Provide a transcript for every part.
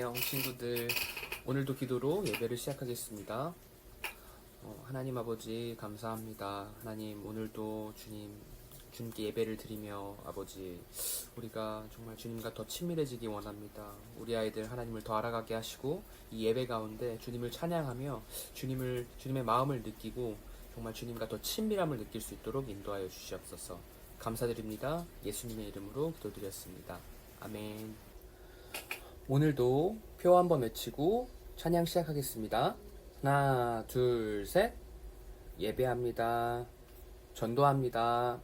안녕 친구들. 오늘도 기도로 예배를 시작하겠습니다. 하나님 아버지 감사합니다. 하나님 오늘도 주님께 예배를 드리며 아버지 우리가 정말 주님과 더 친밀해지기 원합니다. 우리 아이들 하나님을 더 알아가게 하시고 이 예배 가운데 주님을 찬양하며 주님의 마음을 느끼고 정말 주님과 더 친밀함을 느낄 수 있도록 인도하여 주시옵소서. 감사드립니다. 예수님의 이름으로 기도드렸습니다. 아멘. 오늘도 표 한번 외치고 찬양 시작하겠습니다. 하나, 둘, 셋. 예배합니다. 전도합니다.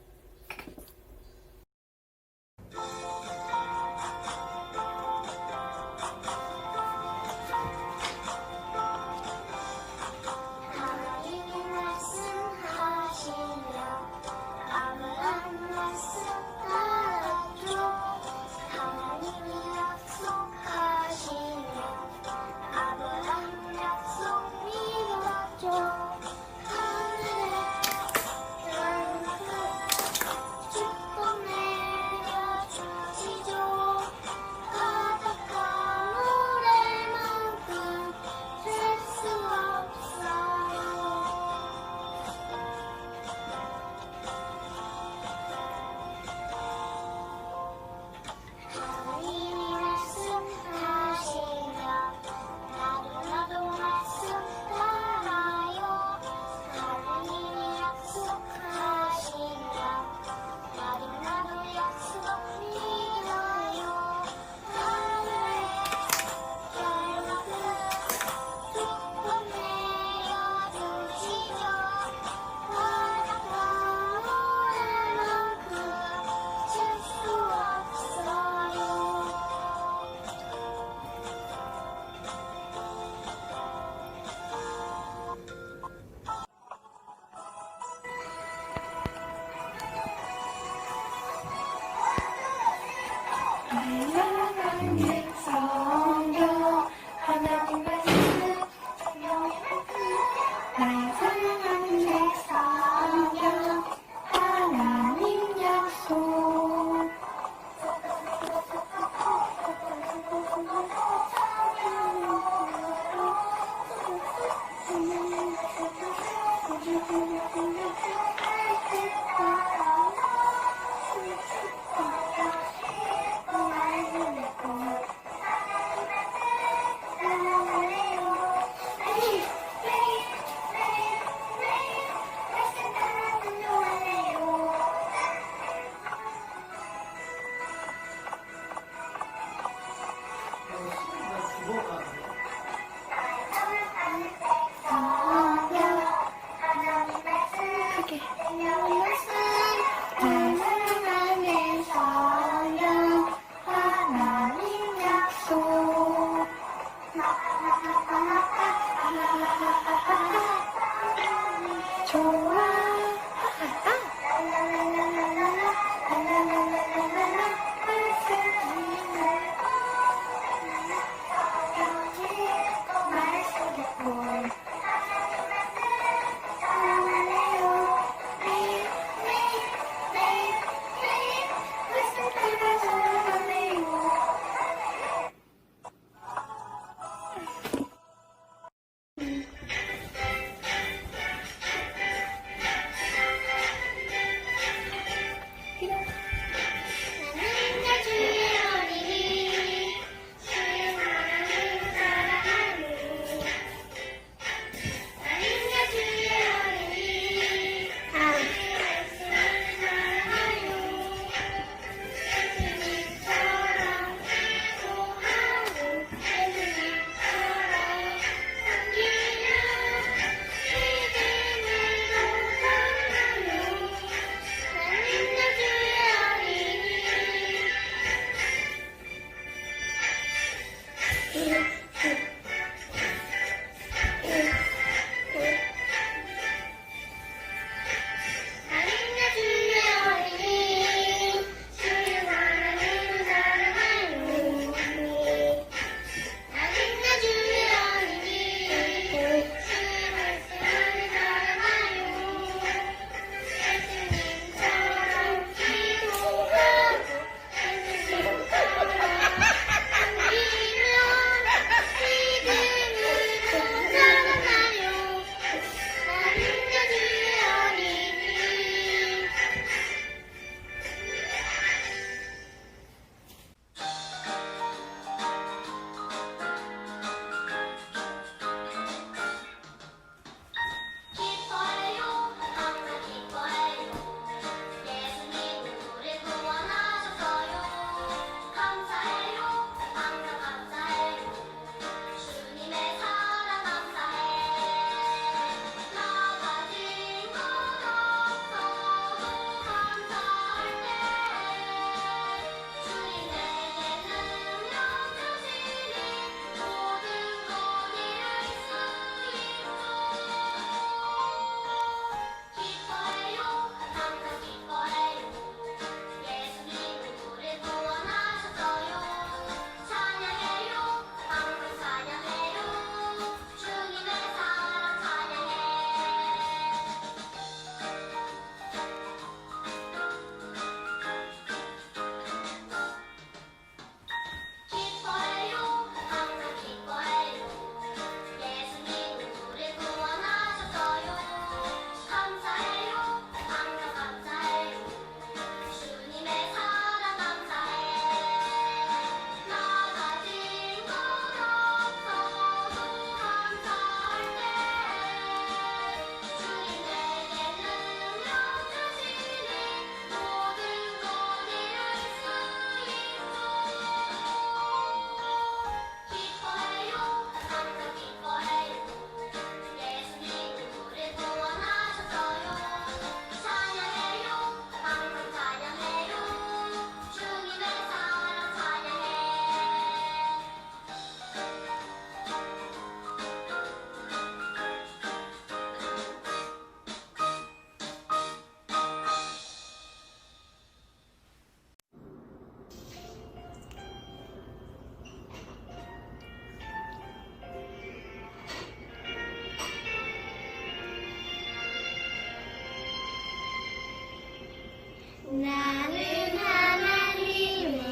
나는 하나님을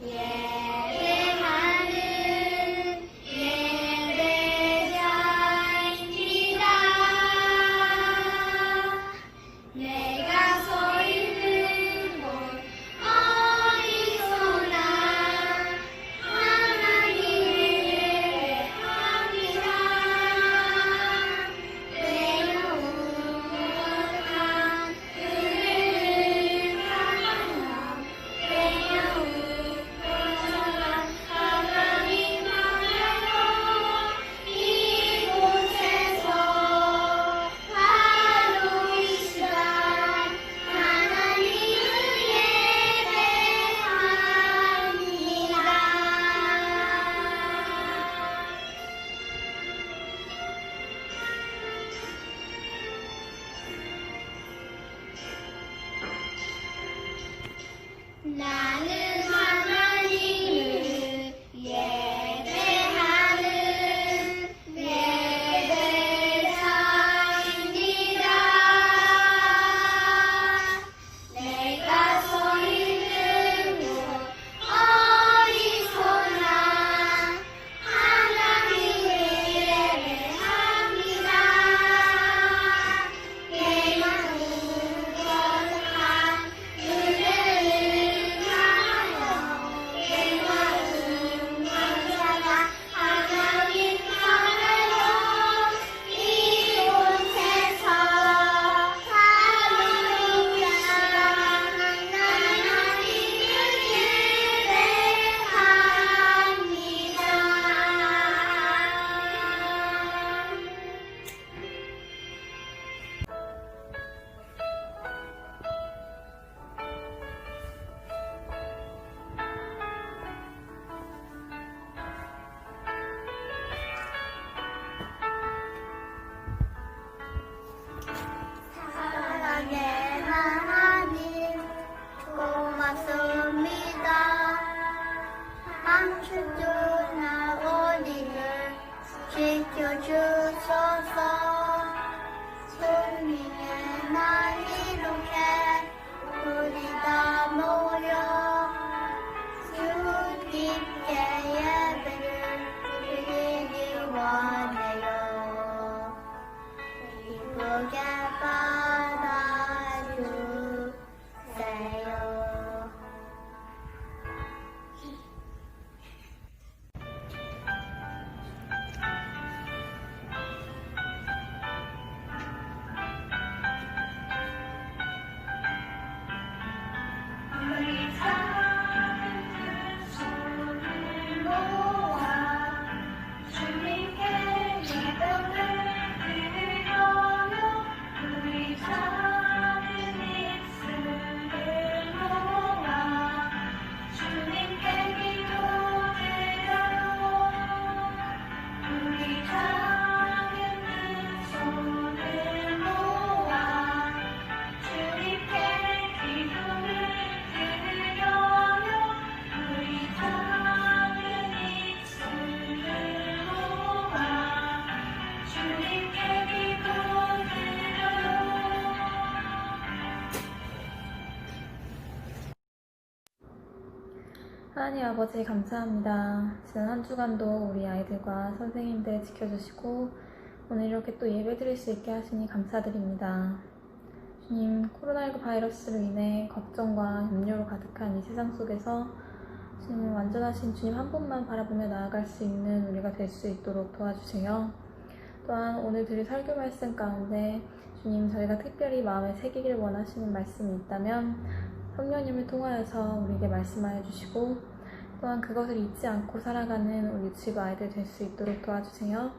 예배하는 예배자입니다. 내가 서 있는 곳 어디서나 하나님을 예배합니다. 외로운 그를 향하여 외로운 하나님 앞에로 이곳에서 바로 이 시간 하나님을 예배합니다. 나는 하나님을 예배하는 예배자입니다. 내가 서 있는 곳 어디서나 하나님을 예배합니다. 내마음 거룩한 그를 향하여 내마음 감사가 하나님 앞에로 이곳에서 할렐루야 하나님을 사랑의 하나님 고맙습니다. 망치주나 어디를 지켜주소서. 주님의 날 이렇게 우리 다 모여 주님께 예배를 드리기 원해요. 기쁘게 받아주세요. 우리 작은 손을 모아 주님께 예배를 드려요. 우리 작은 입술을 모아 주님께 기도드려요. 우리 작은 손을 모아 주님께 기도를 드려요. 우리 작은 입술을 모아 주님께 기도드려요. 하나님 아버지 감사합니다. 지난 한 주간도 우리 아이들과 선생님들 지켜주시고 오늘 이렇게 또 예배 드릴 수 있게 하시니 감사드립니다. 주님, 코로나19 바이러스로 인해 걱정과 염려로 가득한 이 세상 속에서 주님 완전하신 주님 한 분만 바라보며 나아갈 수 있는 우리가 될 수 있도록 도와주세요. 또한 오늘 드릴 설교 말씀 가운데 주님 저희가 특별히 마음에 새기길 원하시는 말씀이 있다면 성령님을 통하여서 우리에게 말씀하여 주시고 또한 그것을 잊지 않고 살아가는 우리 유치부 아이들 될 수 있도록 도와주세요.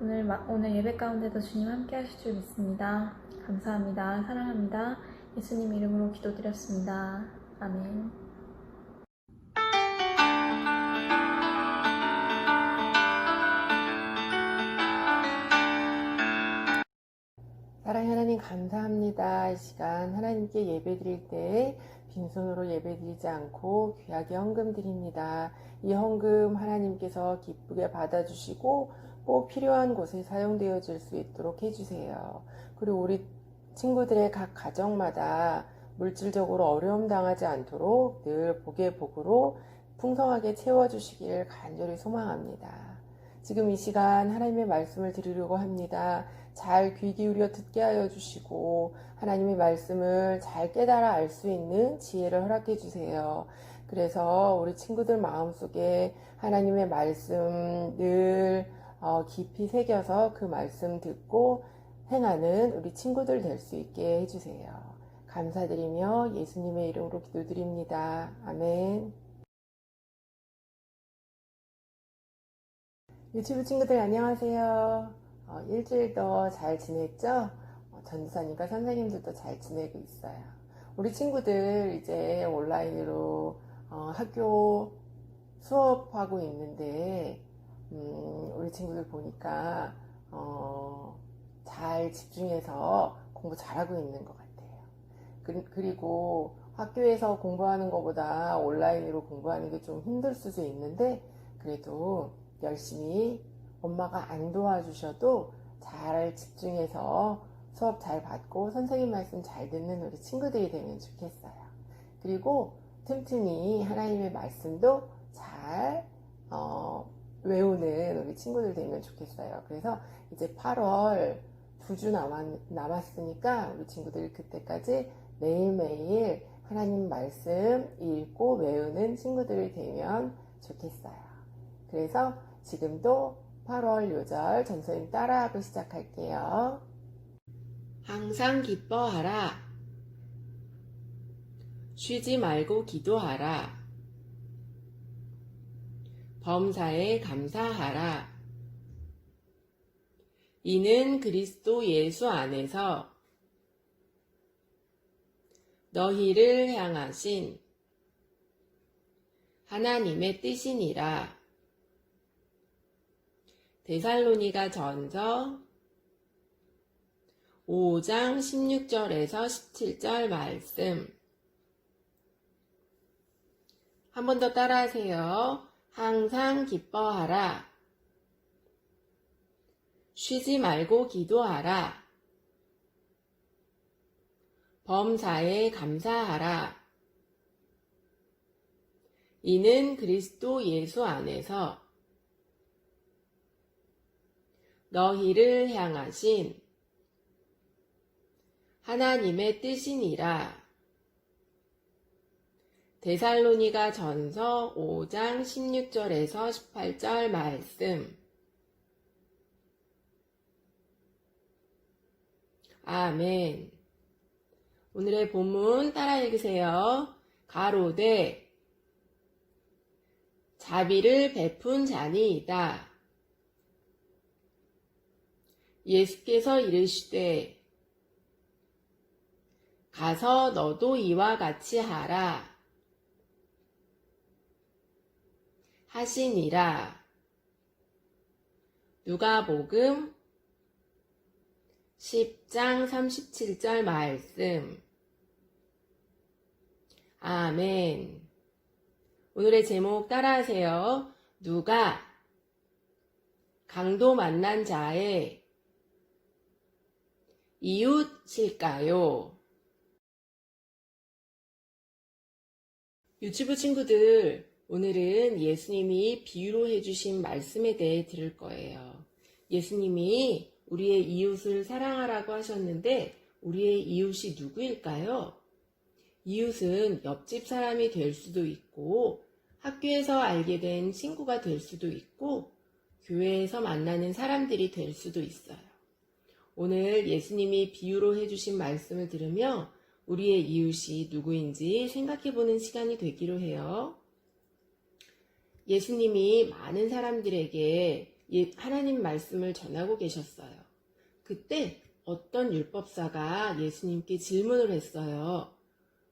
오늘 예배 가운데도 주님 함께 하실 줄 믿습니다. 감사합니다. 사랑합니다. 예수님 이름으로 기도드렸습니다. 아멘. 사랑하는 하나님 감사합니다. 이 시간 하나님께 예배 드릴 때 빈손으로 예배 드리지 않고 귀하게 헌금 드립니다. 이 헌금 하나님께서 기쁘게 받아주시고 꼭 필요한 곳에 사용되어질 수 있도록 해주세요. 그리고 우리 친구들의 각 가정마다 물질적으로 어려움 당하지 않도록 늘 복의 복으로 풍성하게 채워주시길 간절히 소망합니다. 지금 이 시간 하나님의 말씀을 드리려고 합니다. 잘 귀 기울여 듣게 하여 주시고 하나님의 말씀을 잘 깨달아 알 수 있는 지혜를 허락해 주세요. 그래서 우리 친구들 마음속에 하나님의 말씀 늘 깊이 새겨서 그 말씀 듣고 행하는 우리 친구들 될 수 있게 해주세요. 감사드리며 예수님의 이름으로 기도드립니다. 아멘. 유튜브 친구들 안녕하세요. 일주일도 잘 지냈죠? 전도사님과 선생님들도 잘 지내고 있어요. 우리 친구들 이제 온라인으로 학교 수업하고 있는데 우리 친구들 보니까 잘 집중해서 공부 잘하고 있는 것 같아요. 그리고 학교에서 공부하는 것보다 온라인으로 공부하는 게 좀 힘들 수도 있는데 그래도 열심히 엄마가 안 도와주셔도 잘 집중해서 수업 잘 받고 선생님 말씀 잘 듣는 우리 친구들이 되면 좋겠어요. 그리고 틈틈이 하나님의 말씀도 잘 외우는 우리 친구들 되면 좋겠어요. 그래서 이제 8월 2주 남았으니까 우리 친구들 그때까지 매일매일 하나님 말씀 읽고 외우는 친구들이 되면 좋겠어요. 그래서 지금도 8월 요절 전도사님 따라하고 시작할게요. 항상 기뻐하라. 쉬지 말고 기도하라. 범사에 감사하라. 이는 그리스도 예수 안에서 너희를 향하신 하나님의 뜻이니라. 데살로니가 전서 5장 16절에서 17절 말씀. 한 번 더 따라하세요. 항상 기뻐하라. 쉬지 말고 기도하라. 범사에 감사하라. 이는 그리스도 예수 안에서 너희를 향하신 하나님의 뜻이니라. 데살로니가 전서 5장 16절에서 18절 말씀. 아멘. 오늘의 본문 따라 읽으세요. 가로되 자비를 베푼 자니이다. 예수께서 이르시되 가서 너도 이와 같이 하라 하시니라. 누가복음 10장 37절 말씀. 아멘. 오늘의 제목 따라하세요. 누가 강도 만난 자의 이웃일까요? 유튜브 친구들, 오늘은 예수님이 비유로 해주신 말씀에 대해 들을 거예요. 예수님이 우리의 이웃을 사랑하라고 하셨는데 우리의 이웃이 누구일까요? 이웃은 옆집 사람이 될 수도 있고 학교에서 알게 된 친구가 될 수도 있고 교회에서 만나는 사람들이 될 수도 있어요. 오늘 예수님이 비유로 해주신 말씀을 들으며 우리의 이웃이 누구인지 생각해보는 시간이 되기로 해요. 예수님이 많은 사람들에게 하나님 말씀을 전하고 계셨어요. 그때 어떤 율법사가 예수님께 질문을 했어요.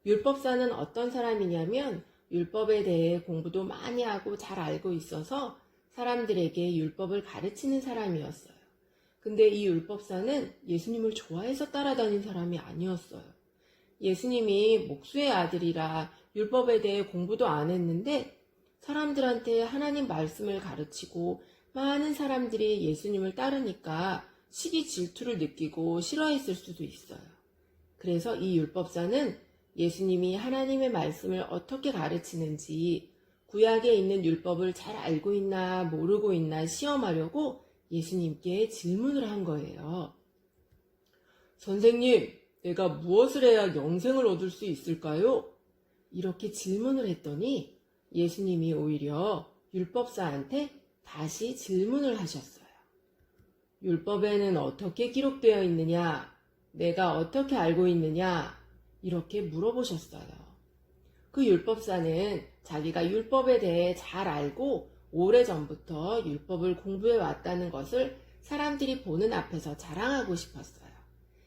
율법사는 어떤 사람이냐면 율법에 대해 공부도 많이 하고 잘 알고 있어서 사람들에게 율법을 가르치는 사람이었어요. 근데 이 율법사는 예수님을 좋아해서 따라다닌 사람이 아니었어요. 예수님이 목수의 아들이라 율법에 대해 공부도 안 했는데 사람들한테 하나님 말씀을 가르치고 많은 사람들이 예수님을 따르니까 시기 질투를 느끼고 싫어했을 수도 있어요. 그래서 이 율법사는 예수님이 하나님의 말씀을 어떻게 가르치는지 구약에 있는 율법을 잘 알고 있나 모르고 있나 시험하려고 예수님께 질문을 한 거예요. 선생님, 내가 무엇을 해야 영생을 얻을 수 있을까요? 이렇게 질문을 했더니 예수님이 오히려 율법사한테 다시 질문을 하셨어요. 율법에는 어떻게 기록되어 있느냐? 내가 어떻게 알고 있느냐? 이렇게 물어보셨어요. 그 율법사는 자기가 율법에 대해 잘 알고 오래전부터 율법을 공부해 왔다는 것을 사람들이 보는 앞에서 자랑하고 싶었어요.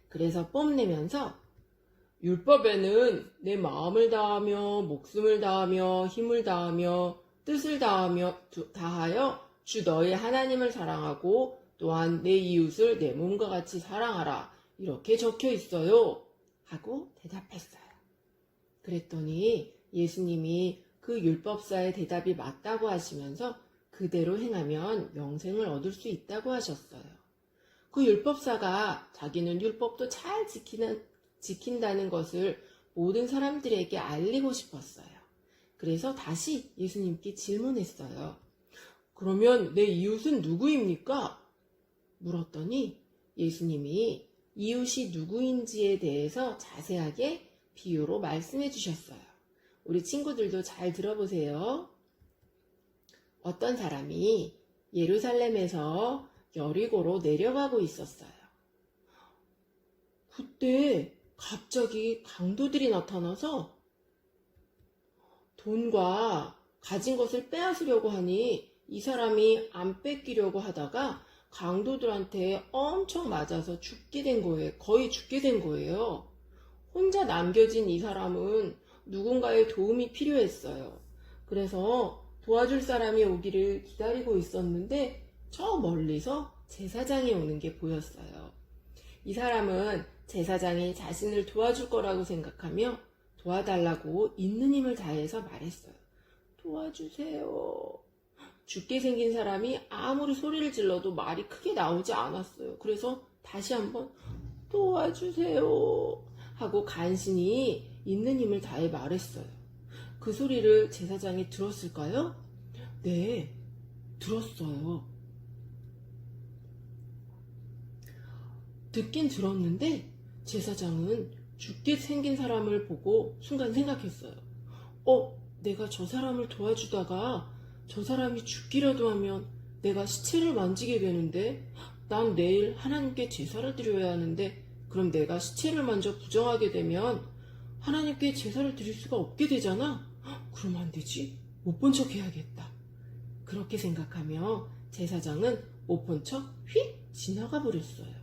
그래서 뽐내면서 율법에는 내 마음을 다하며 목숨을 다하며 힘을 다하며 뜻을 다하여 주 너의 하나님을 사랑하고 또한 내 이웃을 내 몸과 같이 사랑하라 이렇게 적혀 있어요 하고 대답했어요. 그랬더니 예수님이 그 율법사의 대답이 맞다고 하시면서 그대로 행하면 영생을 얻을 수 있다고 하셨어요. 그 율법사가 자기는 율법도 잘 지킨다는 것을 모든 사람들에게 알리고 싶었어요. 그래서 다시 예수님께 질문했어요. 그러면 내 이웃은 누구입니까? 물었더니 예수님이 이웃이 누구인지에 대해서 자세하게 비유로 말씀해 주셨어요. 우리 친구들도 잘 들어보세요. 어떤 사람이 예루살렘에서 여리고로 내려가고 있었어요. 그때 갑자기 강도들이 나타나서 돈과 가진 것을 빼앗으려고 하니 이 사람이 안 뺏기려고 하다가 강도들한테 엄청 맞아서 죽게 된 거예요. 거의 죽게 된 거예요. 혼자 남겨진 이 사람은 누군가의 도움이 필요했어요. 그래서 도와줄 사람이 오기를 기다리고 있었는데 저 멀리서 제사장이 오는 게 보였어요. 이 사람은 제사장이 자신을 도와줄 거라고 생각하며 도와달라고 있는 힘을 다해서 말했어요. 도와주세요. 죽게 생긴 사람이 아무리 소리를 질러도 말이 크게 나오지 않았어요. 그래서 다시 한번 도와주세요 하고 간신히 있는 힘을 다해 말했어요. 그 소리를 제사장이 들었을까요? 네, 들었어요. 듣긴 들었는데 제사장은 죽게 생긴 사람을 보고 순간 생각했어요. 내가 저 사람을 도와주다가 저 사람이 죽기라도 하면 내가 시체를 만지게 되는데 난 내일 하나님께 제사를 드려야 하는데 그럼 내가 시체를 만져 부정하게 되면 하나님께 제사를 드릴 수가 없게 되잖아. 그러면 안 되지. 못 본 척 해야겠다. 그렇게 생각하며 제사장은 못 본 척 휙 지나가 버렸어요.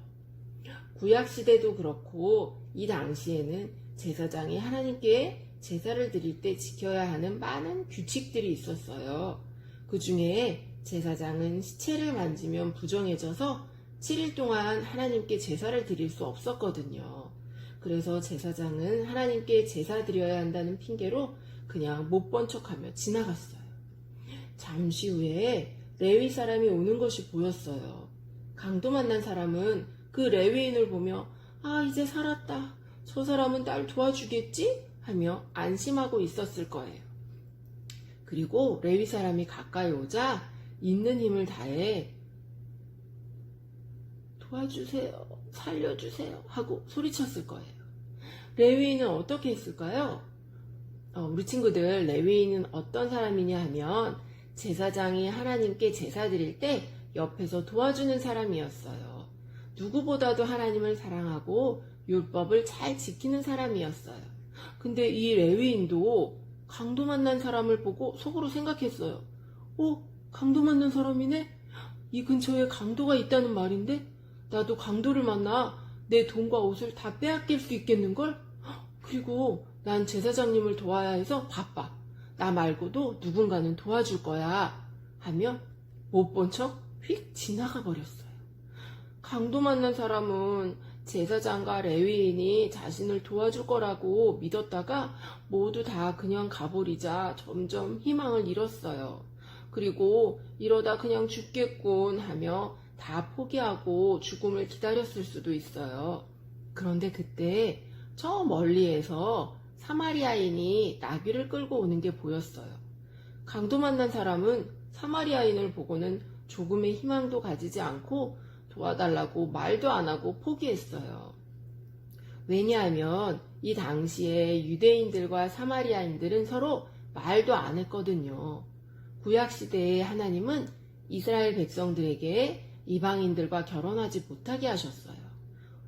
구약시대도 그렇고 이 당시에는 제사장이 하나님께 제사를 드릴 때 지켜야 하는 많은 규칙들이 있었어요. 그 중에 제사장은 시체를 만지면 부정해져서 7일 동안 하나님께 제사를 드릴 수 없었거든요. 그래서 제사장은 하나님께 제사 드려야 한다는 핑계로 그냥 못 본 척하며 지나갔어요. 잠시 후에 레위 사람이 오는 것이 보였어요. 강도 만난 사람은 그 레위인을 보며 이제 살았다. 저 사람은 날 도와주겠지? 하며 안심하고 있었을 거예요. 그리고 레위 사람이 가까이 오자 있는 힘을 다해 도와주세요, 살려주세요 하고 소리쳤을 거예요. 레위인은 어떻게 했을까요? 우리 친구들 레위인은 어떤 사람이냐 하면 제사장이 하나님께 제사 드릴 때 옆에서 도와주는 사람이었어요. 누구보다도 하나님을 사랑하고 율법을 잘 지키는 사람이었어요. 근데 이 레위인도 강도 만난 사람을 보고 속으로 생각했어요. 강도 만난 사람이네? 이 근처에 강도가 있다는 말인데 나도 강도를 만나 내 돈과 옷을 다 빼앗길 수 있겠는걸? 그리고 난 제사장님을 도와야 해서 바빠. 나 말고도 누군가는 도와줄 거야 하며 못 본 척 휙 지나가 버렸어요. 강도 만난 사람은 제사장과 레위인이 자신을 도와줄 거라고 믿었다가 모두 다 그냥 가버리자 점점 희망을 잃었어요. 그리고 이러다 그냥 죽겠군 하며 다 포기하고 죽음을 기다렸을 수도 있어요. 그런데 그때 저 멀리에서 사마리아인이 나귀를 끌고 오는 게 보였어요. 강도 만난 사람은 사마리아인을 보고는 조금의 희망도 가지지 않고 도와달라고 말도 안 하고 포기했어요. 왜냐하면 이 당시에 유대인들과 사마리아인들은 서로 말도 안 했거든요. 구약시대에 하나님은 이스라엘 백성들에게 이방인들과 결혼하지 못하게 하셨어요.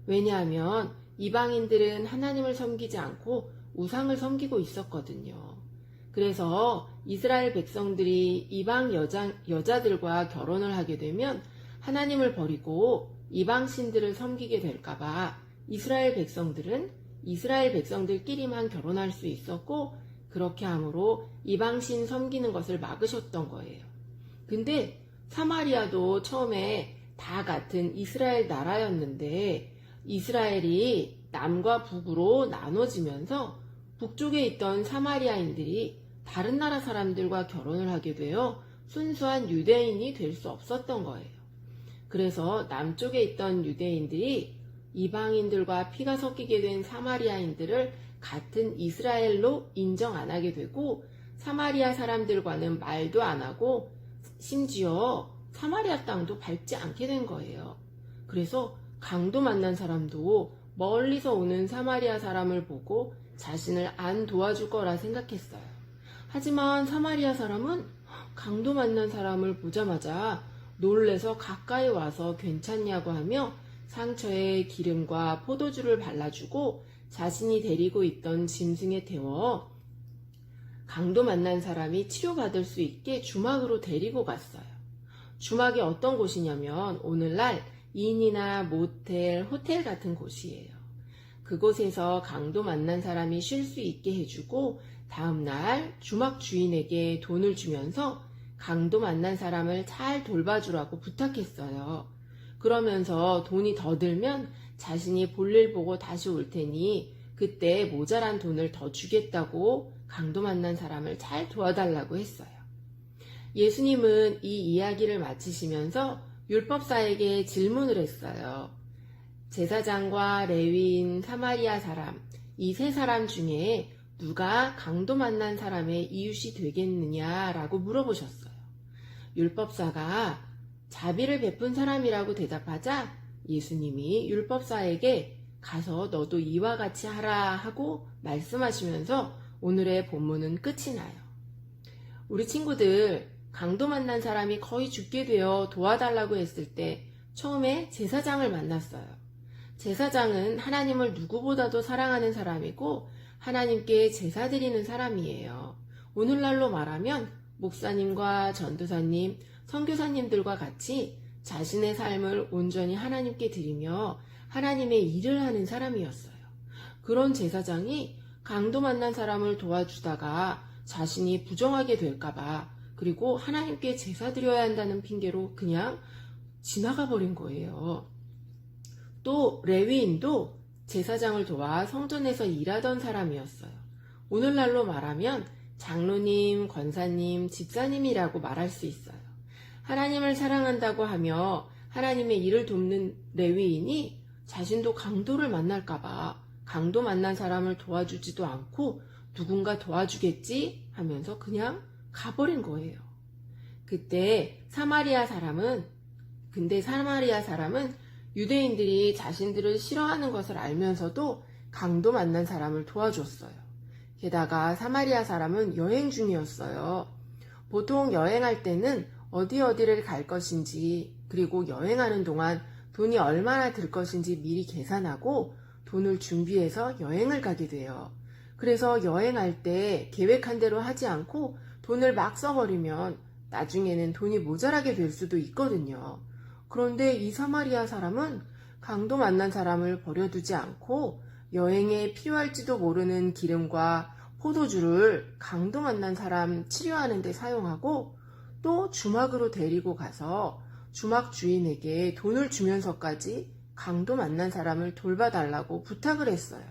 왜냐하면 이방인들은 하나님을 섬기지 않고 우상을 섬기고 있었거든요. 그래서 이스라엘 백성들이 이방 여자들과 결혼을 하게 되면 하나님을 버리고 이방 신들을 섬기게 될까봐 이스라엘 백성들은 이스라엘 백성들끼리만 결혼할 수 있었고, 그렇게 함으로 이방신 섬기는 것을 막으셨던 거예요. 근데 사마리아도 처음에 다 같은 이스라엘 나라였는데 이스라엘이 남과 북으로 나눠지면서 북쪽에 있던 사마리아인들이 다른 나라 사람들과 결혼을 하게 되어 순수한 유대인이 될 수 없었던 거예요. 그래서 남쪽에 있던 유대인들이 이방인들과 피가 섞이게 된 사마리아인들을 같은 이스라엘로 인정 안 하게 되고, 사마리아 사람들과는 말도 안 하고 심지어 사마리아 땅도 밟지 않게 된 거예요. 그래서 강도 만난 사람도 멀리서 오는 사마리아 사람을 보고 자신을 안 도와줄 거라 생각했어요. 하지만 사마리아 사람은 강도 만난 사람을 보자마자 놀래서 가까이 와서 괜찮냐고 하며 상처에 기름과 포도주를 발라주고 자신이 데리고 있던 짐승에 태워 강도 만난 사람이 치료받을 수 있게 주막으로 데리고 갔어요. 주막이 어떤 곳이냐면 오늘날 인이나 모텔, 호텔 같은 곳이에요. 그곳에서 강도 만난 사람이 쉴 수 있게 해주고 다음날 주막 주인에게 돈을 주면서 강도 만난 사람을 잘 돌봐주라고 부탁했어요. 그러면서 돈이 더 들면 자신이 볼일 보고 다시 올 테니 그때 모자란 돈을 더 주겠다고 강도 만난 사람을 잘 도와달라고 했어요. 예수님은 이 이야기를 마치시면서 율법사에게 질문을 했어요. 제사장과 레위인, 사마리아 사람, 이 세 사람 중에 누가 강도 만난 사람의 이웃이 되겠느냐라고 물어보셨어요. 율법사가 자비를 베푼 사람이라고 대답하자 예수님이 율법사에게 가서 너도 이와 같이 하라 하고 말씀하시면서 오늘의 본문은 끝이 나요. 우리 친구들, 강도 만난 사람이 거의 죽게 되어 도와달라고 했을 때 처음에 제사장을 만났어요. 제사장은 하나님을 누구보다도 사랑하는 사람이고 하나님께 제사 드리는 사람이에요. 오늘날로 말하면 목사님과 전도사님, 선교사님들과 같이 자신의 삶을 온전히 하나님께 드리며 하나님의 일을 하는 사람이었어요. 그런 제사장이 강도 만난 사람을 도와주다가 자신이 부정하게 될까봐, 그리고 하나님께 제사 드려야 한다는 핑계로 그냥 지나가 버린 거예요. 또 레위인도 제사장을 도와 성전에서 일하던 사람이었어요. 오늘날로 말하면 장로님, 권사님, 집사님이라고 말할 수 있어요. 하나님을 사랑한다고 하며 하나님의 일을 돕는 레위인이 자신도 강도를 만날까봐 강도 만난 사람을 도와주지도 않고 누군가 도와주겠지 하면서 그냥 가버린 거예요. 그때 사마리아 사람은 유대인들이 자신들을 싫어하는 것을 알면서도 강도 만난 사람을 도와줬어요. 게다가 사마리아 사람은 여행 중이었어요. 보통 여행할 때는 어디를 갈 것인지, 그리고 여행하는 동안 돈이 얼마나 들 것인지 미리 계산하고 돈을 준비해서 여행을 가게 돼요. 그래서 여행할 때 계획한 대로 하지 않고 돈을 막 써버리면 나중에는 돈이 모자라게 될 수도 있거든요. 그런데 이 사마리아 사람은 강도 만난 사람을 버려두지 않고 여행에 필요할지도 모르는 기름과 포도주를 강도 만난 사람 치료하는 데 사용하고 또 주막으로 데리고 가서 주막 주인에게 돈을 주면서까지 강도 만난 사람을 돌봐달라고 부탁을 했어요.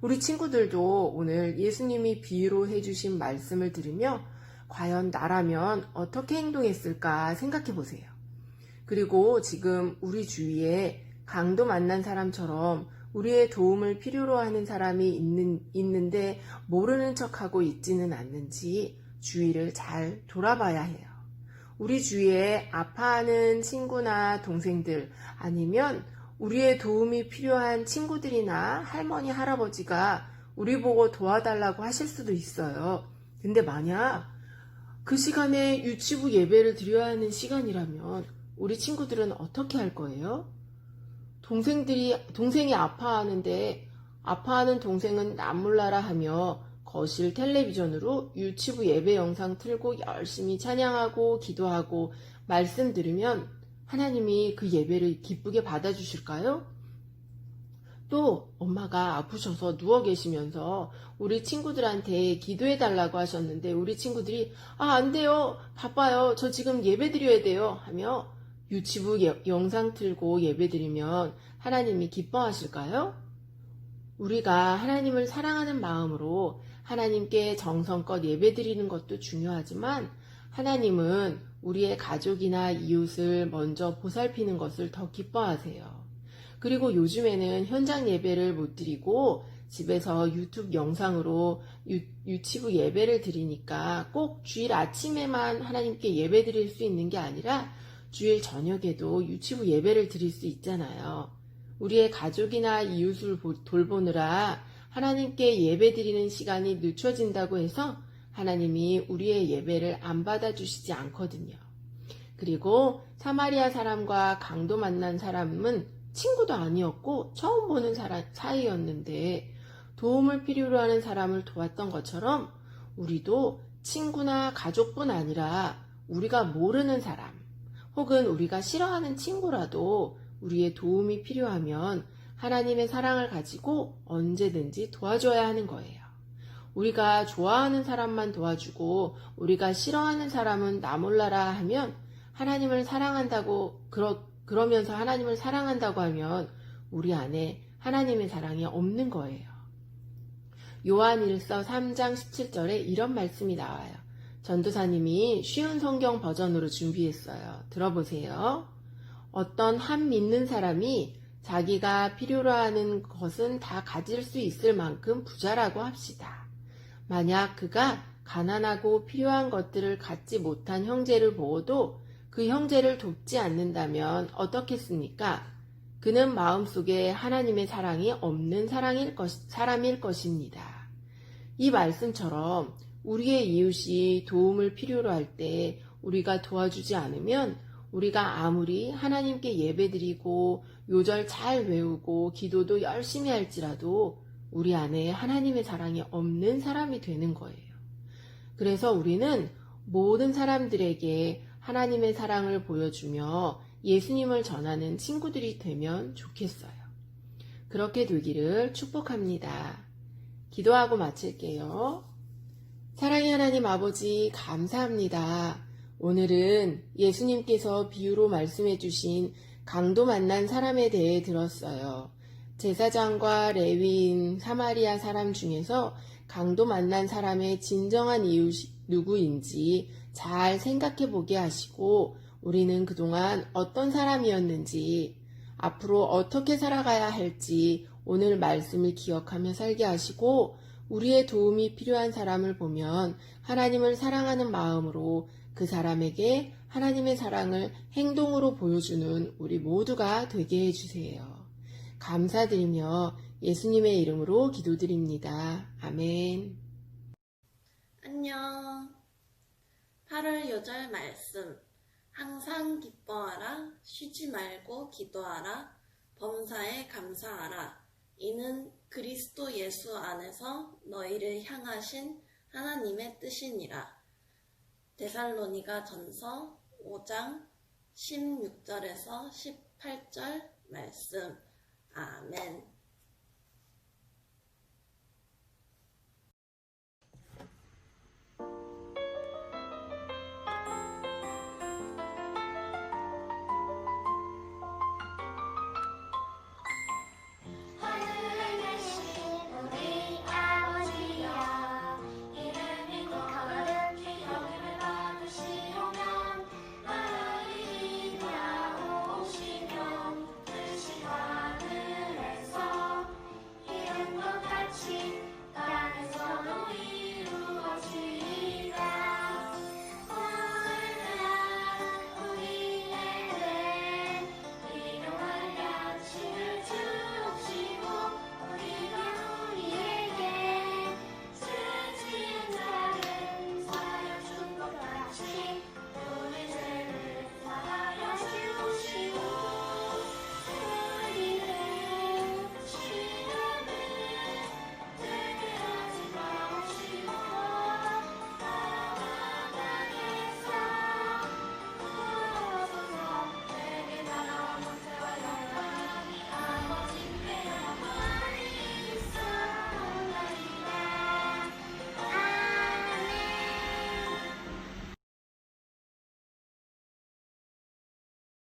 우리 친구들도 오늘 예수님이 비유로 해주신 말씀을 들으며 과연 나라면 어떻게 행동했을까 생각해 보세요. 그리고 지금 우리 주위에 강도 만난 사람처럼 우리의 도움을 필요로 하는 사람이 있는데 모르는 척하고 있지는 않는지 주위를 잘 돌아봐야 해요. 우리 주위에 아파하는 친구나 동생들 아니면 우리의 도움이 필요한 친구들이나 할머니, 할아버지가 우리 보고 도와달라고 하실 수도 있어요. 근데 만약 그 시간에 유치부 예배를 드려야 하는 시간이라면 우리 친구들은 어떻게 할 거예요? 동생이 아파하는데 아파하는 동생은 남몰라라 하며 거실 텔레비전으로 유치부 예배 영상 틀고 열심히 찬양하고 기도하고 말씀 들으면 하나님이 그 예배를 기쁘게 받아주실까요? 또 엄마가 아프셔서 누워 계시면서 우리 친구들한테 기도해달라고 하셨는데 우리 친구들이 안 돼요, 바빠요, 저 지금 예배 드려야 돼요 하며 유치부 영상 틀고 예배 드리면 하나님이 기뻐하실까요? 우리가 하나님을 사랑하는 마음으로 하나님께 정성껏 예배 드리는 것도 중요하지만 하나님은 우리의 가족이나 이웃을 먼저 보살피는 것을 더 기뻐하세요. 그리고 요즘에는 현장 예배를 못 드리고 집에서 유튜브 영상으로 유치부 예배를 드리니까 꼭 주일 아침에만 하나님께 예배 드릴 수 있는 게 아니라 주일 저녁에도 유치부 예배를 드릴 수 있잖아요. 우리의 가족이나 이웃을 돌보느라 하나님께 예배 드리는 시간이 늦춰진다고 해서 하나님이 우리의 예배를 안 받아주시지 않거든요. 그리고 사마리아 사람과 강도 만난 사람은 친구도 아니었고 처음 보는 사이였는데 도움을 필요로 하는 사람을 도왔던 것처럼 우리도 친구나 가족뿐 아니라 우리가 모르는 사람 혹은 우리가 싫어하는 친구라도 우리의 도움이 필요하면 하나님의 사랑을 가지고 언제든지 도와줘야 하는 거예요. 우리가 좋아하는 사람만 도와주고 우리가 싫어하는 사람은 나몰라라 하면 하나님을 사랑한다고 그러면서 하나님을 사랑한다고 하면 우리 안에 하나님의 사랑이 없는 거예요. 요한일서 3장 17절에 이런 말씀이 나와요. 전도사님이 쉬운 성경 버전으로 준비했어요. 들어보세요. 어떤 한 믿는 사람이 자기가 필요로 하는 것은 다 가질 수 있을 만큼 부자라고 합시다. 만약 그가 가난하고 필요한 것들을 갖지 못한 형제를 보고도 그 형제를 돕지 않는다면 어떻겠습니까? 그는 마음속에 하나님의 사랑이 없는 사람일 것입니다. 이 말씀처럼 우리의 이웃이 도움을 필요로 할 때 우리가 도와주지 않으면 우리가 아무리 하나님께 예배드리고 요절 잘 외우고 기도도 열심히 할지라도 우리 안에 하나님의 사랑이 없는 사람이 되는 거예요. 그래서 우리는 모든 사람들에게 하나님의 사랑을 보여주며 예수님을 전하는 친구들이 되면 좋겠어요. 그렇게 되기를 축복합니다. 기도하고 마칠게요. 사랑의 하나님 아버지 감사합니다. 오늘은 예수님께서 비유로 말씀해 주신 강도 만난 사람에 대해 들었어요. 제사장과 레위인, 사마리아 사람 중에서 강도 만난 사람의 진정한 이웃이 누구인지 잘 생각해 보게 하시고 우리는 그동안 어떤 사람이었는지 앞으로 어떻게 살아가야 할지 오늘 말씀을 기억하며 살게 하시고 우리의 도움이 필요한 사람을 보면 하나님을 사랑하는 마음으로 그 사람에게 하나님의 사랑을 행동으로 보여주는 우리 모두가 되게 해주세요. 감사드리며 예수님의 이름으로 기도드립니다. 아멘. 안녕. 8월 요절 말씀. 항상 기뻐하라. 쉬지 말고 기도하라. 범사에 감사하라. 이는 그리스도 예수 안에서 너희를 향하신 하나님의 뜻이니라. 데살로니가 전서 5장 16절에서 18절 말씀. 아멘.